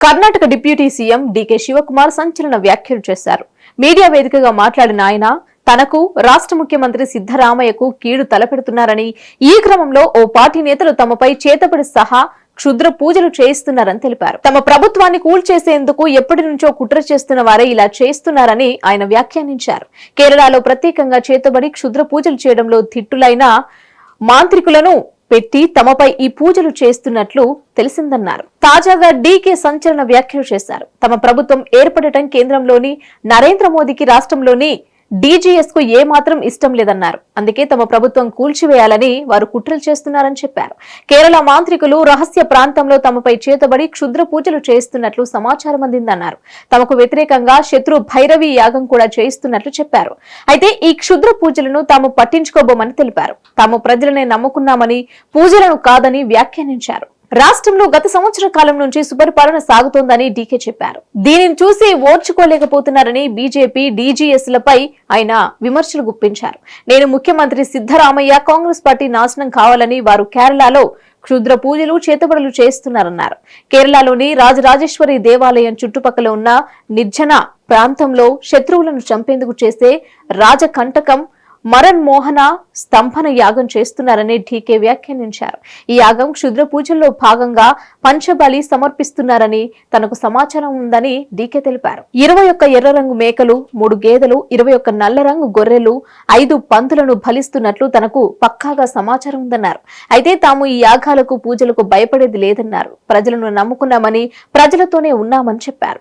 Karnataka deputy CM DK Shivakumar సంచలన వ్యాఖ్యలు చేశారు. మీడియా వేదికగా మాట్లాడిన ఆయన తనకు రాష్ట్ర ముఖ్యమంత్రి సిద్ధరామయ్యకు కీడు తలపెడుతున్నారని, ఈ క్రమంలో ఓ పార్టీ నేతలు తమపై చేతబడి సహా క్షుద్ర పూజలు చేయిస్తున్నారని తెలిపారు. తమ ప్రభుత్వాన్ని కూల్చేసేందుకు ఎప్పటి నుంచో కుట్ర చేస్తున్న వారే ఇలా చేస్తున్నారని ఆయన వ్యాఖ్యానించారు. కేరళలో ప్రత్యేకంగా చేతబడి క్షుద్ర పూజలు చేయడంలో దిట్టులైన మాంత్రికులను పెట్టి తమపై ఈ పూజలు చేస్తున్నట్లు తెలిసిందన్నారు. తాజాగా డీకే సంచలన వ్యాఖ్యలు చేశారు. తమ ప్రభుత్వం ఏర్పడటం కేంద్రంలోని నరేంద్ర మోదీకి రాష్ట్రంలోని డీజీఎస్ కు ఏమాత్రం ఇష్టం లేదన్నారు. అందుకే తమ ప్రభుత్వం కూల్చివేయాలని వారు కుట్రలు చేస్తున్నారని చెప్పారు. కేరళ మాంత్రికులు రహస్య ప్రాంతంలో తమపై చేతబడి క్షుద్ర పూజలు చేస్తున్నట్లు సమాచారం అందిందన్నారు. తమకు వ్యతిరేకంగా శత్రు భైరవి యాగం కూడా చేయిస్తున్నట్లు చెప్పారు. అయితే ఈ క్షుద్ర పూజలను తాము పట్టించుకోబోమని తెలిపారు. తాము ప్రజలనే నమ్ముకున్నామని, పూజలను కాదని వ్యాఖ్యానించారు. రాష్ట్రంలో గత సంవత్సర కాలం నుంచి సుపరిపాలన సాగుతోందని డీకే చెప్పారు. దీనిని చూసి ఓర్చుకోలేకపోతున్నారని బీజేపీ, డీజీఎస్లపై ఆయన విమర్శలు గుప్పించారు. నేను ముఖ్యమంత్రి సిద్ధరామయ్య, కాంగ్రెస్ పార్టీ నాశనం కావాలని వారు కేరళలో క్షుద్ర పూజలు, చేతబడులు చేస్తున్నారన్నారు. కేరళలోని రాజరాజేశ్వరి దేవాలయం చుట్టుపక్కల ఉన్న నిర్జన ప్రాంతంలో శత్రువులను చంపేందుకు చేసే రాజకంటకం మరన్ మోహన స్తంభన యాగం చేస్తున్నారని డీకే వ్యాఖ్యానించారు. ఈ యాగం క్షుద్ర పూజల్లో భాగంగా పంచబలి సమర్పిస్తున్నారని తనకు సమాచారం ఉందని డీకే తెలిపారు. 21 ఎర్ర రంగు మేకలు, 3 గేదెలు, 21 నల్ల రంగు గొర్రెలు, 5 పందులను బలిస్తున్నట్లు తనకు పక్కాగా సమాచారం ఉందన్నారు. అయితే తాము ఈ యాగాలకు, పూజలకు భయపడేది లేదన్నారు. ప్రజలను నమ్ముకున్నామని, ప్రజలతోనే ఉన్నామని చెప్పారు.